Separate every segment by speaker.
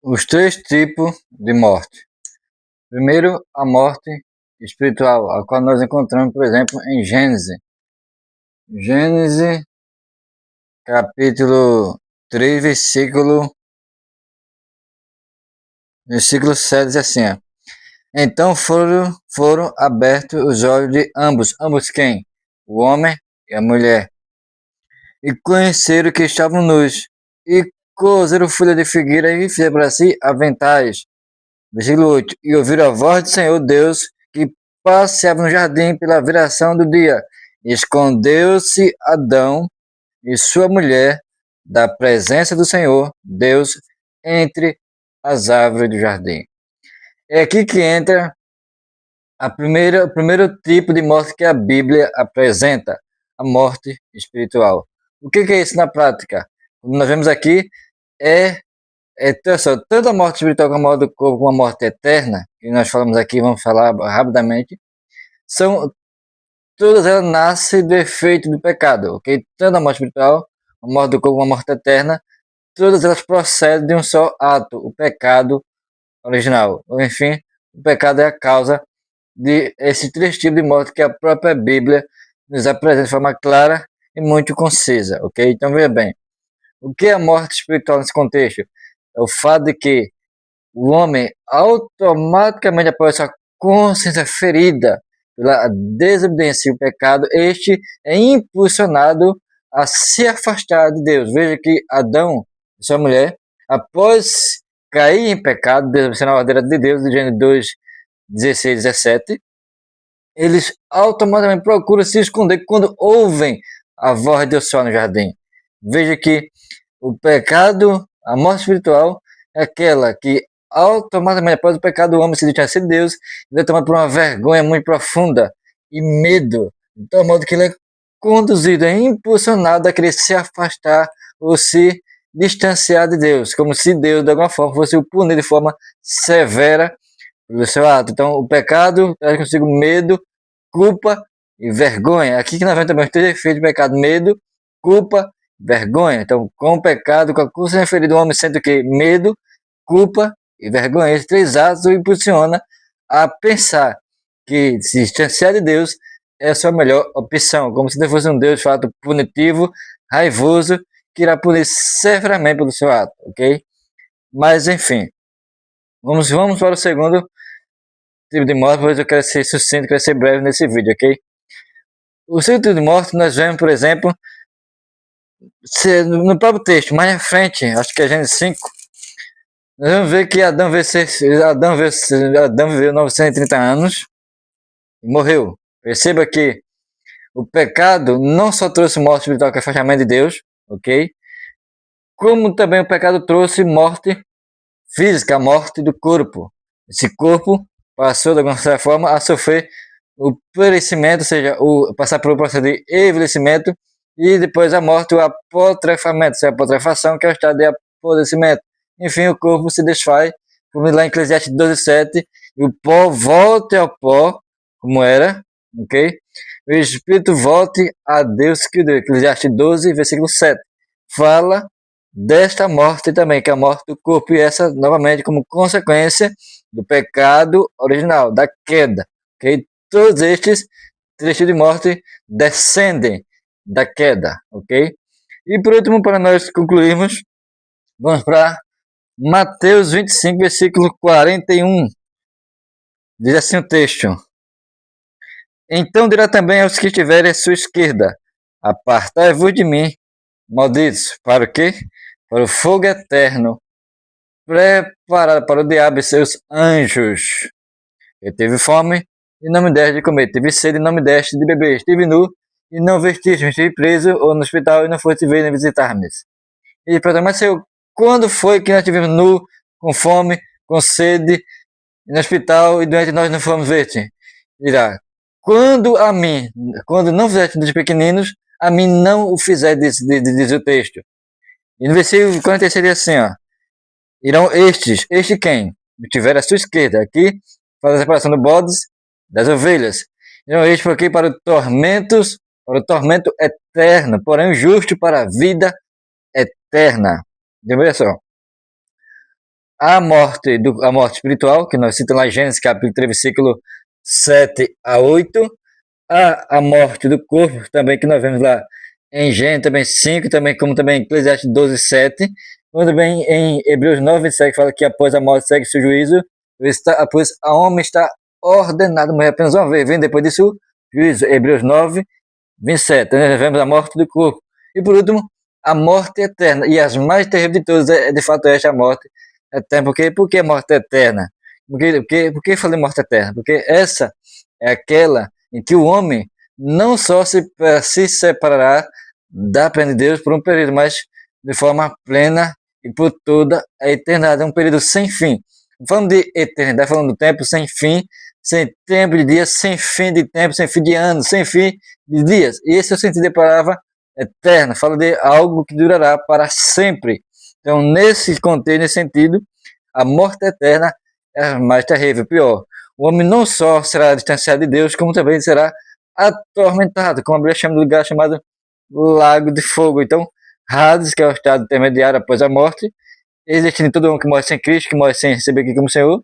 Speaker 1: Os três tipos de morte. Primeiro, a morte espiritual, a qual nós encontramos, por exemplo, em Gênesis. Gênesis, capítulo 3, versículo 7, diz assim, ó. Então foram abertos os olhos de ambos. Ambos quem? O homem e a mulher. E conheceram que estavam nus. E cozeram folha de figueira e fizeram para si aventais. Versículo 8. E ouviram a voz do Senhor Deus que passeava no jardim pela viração do dia. Escondeu-se Adão e sua mulher da presença do Senhor Deus entre as árvores do jardim. É aqui que entra o primeiro tipo de morte que a Bíblia apresenta, a morte espiritual. O que é isso na prática? Como nós vemos aqui, tanto a morte espiritual como a morte do corpo, como a morte eterna, que nós falamos aqui, vamos falar rapidamente, são todas elas nascem do efeito do pecado, ok? Tanto a morte espiritual, a morte do corpo, como a morte eterna, todas elas procedem de um só ato, o pecado original. Ou, enfim, o pecado é a causa de esses três tipos de morte que a própria Bíblia nos apresenta de forma clara e muito concisa, ok? Então veja bem, o que é a morte espiritual nesse contexto? É o fato de que o homem automaticamente, após sua consciência ferida pela desobediência e o pecado, este é impulsionado a se afastar de Deus. Veja que Adão e sua mulher, após cair em pecado, desobedecendo a ordem de Deus, de Gênesis 2, 16, 17, eles automaticamente procuram se esconder quando ouvem a voz de Deus só no jardim. Veja que o pecado, a morte espiritual, é aquela que automaticamente após o pecado do homem se distancia de Deus, ele é tomado por uma vergonha muito profunda e medo, de tal modo que ele é conduzido, é impulsionado a querer se afastar ou se distanciar de Deus, como se Deus de alguma forma fosse o punir de forma severa pelo seu ato. Então o pecado traz consigo medo, culpa e vergonha. Aqui que nós vemos também os três efeitos do pecado: medo, culpa, vergonha. Então, com o pecado, com a consciência ferida, o homem sente o quê? Medo, culpa e vergonha. Esses três atos o impulsiona a pensar que se distanciar de Deus é a sua melhor opção, como se Deus fosse um Deus de fato punitivo, raivoso, que irá punir severamente pelo seu ato, ok? Mas, enfim, vamos para o segundo tipo de morte, pois eu quero ser sucinto, quero ser breve nesse vídeo, ok? O segundo tipo de morte nós vemos, por exemplo, no próprio texto, mais à frente, acho que é Gênesis 5, nós vamos ver que Adão viveu 930 anos e morreu. Perceba que o pecado não só trouxe morte espiritual, que é afastamento de Deus, ok? Como também o pecado trouxe morte física, a morte do corpo. Esse corpo passou, de alguma certa forma, a sofrer o perecimento, ou seja, passar por um processo de envelhecimento, e depois a morte, o apotrefamento, ou seja, a putrefação, que é o estado de apodrecimento. Enfim, o corpo se desfaz, como lá em Eclesiastes 12:7, e o pó volte ao pó, como era, ok? O espírito volte a Deus que deu. Eclesiastes 12, versículo 7. Fala desta morte também, que é a morte do corpo, e essa novamente como consequência do pecado original, da queda. Okay? Todos estes trechos de morte descendem da queda, ok? E por último, para nós concluirmos, vamos para Mateus 25, versículo 41. Diz assim o texto: Então dirá também aos que estiverem à sua esquerda: Apartai-vos de mim, malditos, para o quê? Para o fogo eterno, preparado para o diabo e seus anjos. Eu tive fome e não me deste de comer, tive sede e não me deste de beber, estive nu e não vestiste, estive preso ou no hospital e não foste ver nem visitar-me. E perguntou, mas Senhor, quando foi que nós estivemos nu, com fome, com sede, no hospital e doente nós não fomos ver-te? Dirá, quando não fizeste dos pequeninos, a mim não o fizer, diz o texto. E no versículo 46 diz assim, ó, irão este quem? Tiver à sua esquerda, aqui, faz a separação do bodes das ovelhas. Irão este por aqui para o tormento eterno, porém o justo para a vida eterna. Olha só, a morte espiritual, que nós citamos lá em Gênesis capítulo 3, versículo 7 a 8, a morte do corpo, também que nós vemos lá em Gênesis também 5, também, como também em Eclesiastes 12, 7, como também em Hebreus 9, 27, que fala que após a morte segue-se o juízo, pois a homem está ordenado a morrer apenas uma vez, vem depois disso o juízo, Hebreus 9, 27, nós vemos a morte do corpo. E por último, a morte eterna, e as mais terríveis de todas é de fato esta, a morte eterna. Por que a morte eterna? Por que falei morte eterna? Porque essa é aquela em que o homem não só se separará da pena de Deus por um período, mas de forma plena e por toda a eternidade. É um período sem fim. Falando de eternidade, falando do tempo sem fim, sem tempo de dias, sem fim de tempo, sem fim de anos, sem fim de dias. E esse é o sentido da palavra eterna. Fala de algo que durará para sempre. Então, nesse contexto, nesse sentido, a morte eterna é mais terrível, pior. O homem não só será distanciado de Deus, como também será atormentado, como a Bíblia chama de lugar chamado Lago de Fogo. Então, Hades, que é o estado intermediário após a morte, existindo todo mundo que morre sem Cristo, que morre sem receber aqui como Senhor.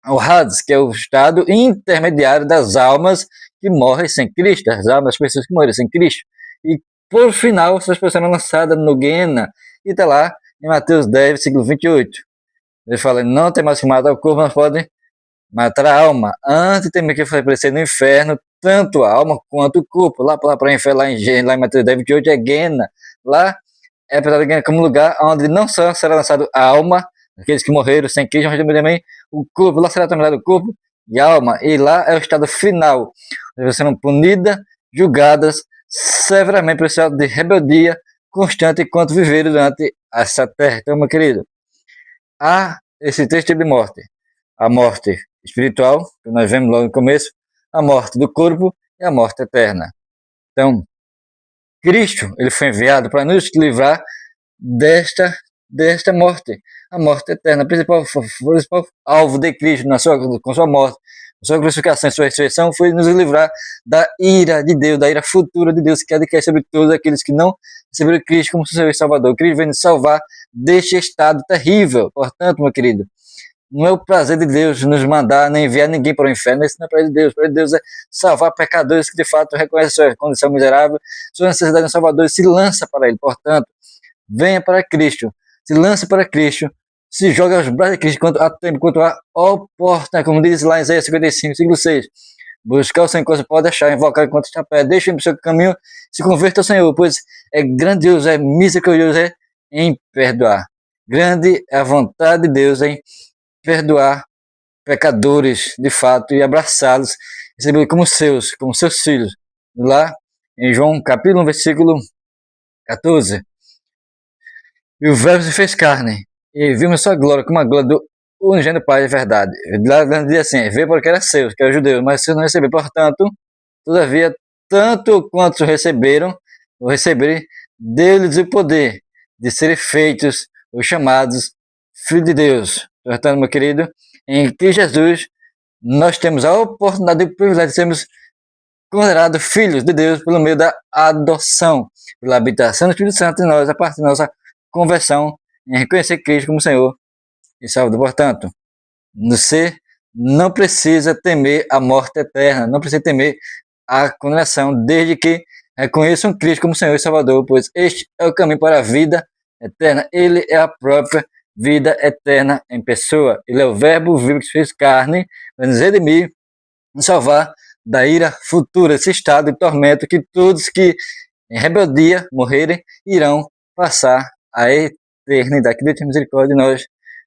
Speaker 1: O Hades, que é o estado intermediário das almas que morrem sem Cristo, as almas das pessoas que morrem sem Cristo. E, por final, essas pessoas serão lançadas no Guiena, e está lá em Mateus 10, versículo 28. Ele fala, não tem mais que matar o corpo, mas podem matar a alma. Antes tem que aparecer no inferno, tanto a alma quanto o corpo. Lá para o inferno, lá em Mateus 10, 28, é Guiena. Lá é apresentado Guiena como lugar onde não só será lançado a alma, aqueles que morreram sem Cristo, mas também o corpo. Lá será terminado o corpo e a alma. E lá é o estado final, onde serão punidas, julgadas severamente por esse ato de rebeldia constante enquanto viveram durante essa terra. Então, meu querido, há esses três tipos de morte. A morte espiritual, que nós vemos logo no começo, a morte do corpo e a morte eterna. Então, Cristo, ele foi enviado para nos livrar desta morte, a morte eterna. O principal alvo de Cristo com sua morte, com sua crucificação e sua ressurreição foi nos livrar da ira de Deus, da ira futura de Deus que há de cair sobre todos aqueles que não receberam Cristo como seu Salvador. Cristo vem nos salvar deste estado terrível. Portanto, meu querido, não é o prazer de Deus nos mandar, nem enviar ninguém para o inferno. Esse não é o prazer de Deus. O prazer de Deus é salvar pecadores que de fato reconhecem sua condição miserável, sua necessidade de um Salvador e se lança para Ele. Portanto, venha para Cristo, se lance para Cristo, se joga aos braços de Cristo quanto há tempo, quanto há oportunidade, como diz lá em Isaías 55, versículo 6. Buscar o Senhor enquanto você pode achar, invocar enquanto está perto, deixe-me o seu caminho, se converta ao Senhor, pois é grandioso, é misericordioso, é em perdoar. Grande é a vontade de Deus em perdoar pecadores, de fato, e abraçá-los, recebê-los como seus filhos. Lá em João capítulo 1, versículo 14. E o verbo se fez carne, e vimos sua glória como a glória do unigênito Pai de verdade. Lá diz assim, veio porque era seu, que era judeu, mas vocês não receberam. Portanto, todavia, tanto quanto receberam, ou receberem, deu-lhes o poder de serem feitos os chamados filhos de Deus. Portanto, meu querido, em Cristo Jesus, nós temos a oportunidade e o privilégio de sermos considerados filhos de Deus pelo meio da adoção, pela habitação do Espírito Santo em nós, a partir da nossa conversão, em reconhecer Cristo como Senhor e Salvador. Portanto, você não precisa temer a morte eterna, não precisa temer a condenação, desde que reconheçam Cristo como Senhor e Salvador, pois este é o caminho para a vida eterna. Ele é a própria vida eterna em pessoa. Ele é o verbo vivo que se fez carne, para nos redimir, nos salvar da ira futura, esse estado de tormento que todos que em rebeldia morrerem irão passar a eternidade. Que Deus tenha misericórdia de nós,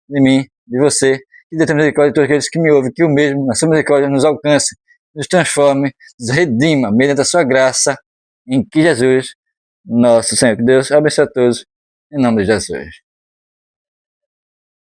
Speaker 1: de mim, de você, que Deus tenha misericórdia de todos aqueles que me ouvem, que o mesmo, na sua misericórdia, nos alcance, nos transforme, nos redima, mediante a sua graça, em que Jesus, nosso Senhor. Que Deus abençoe a todos, em nome de Jesus.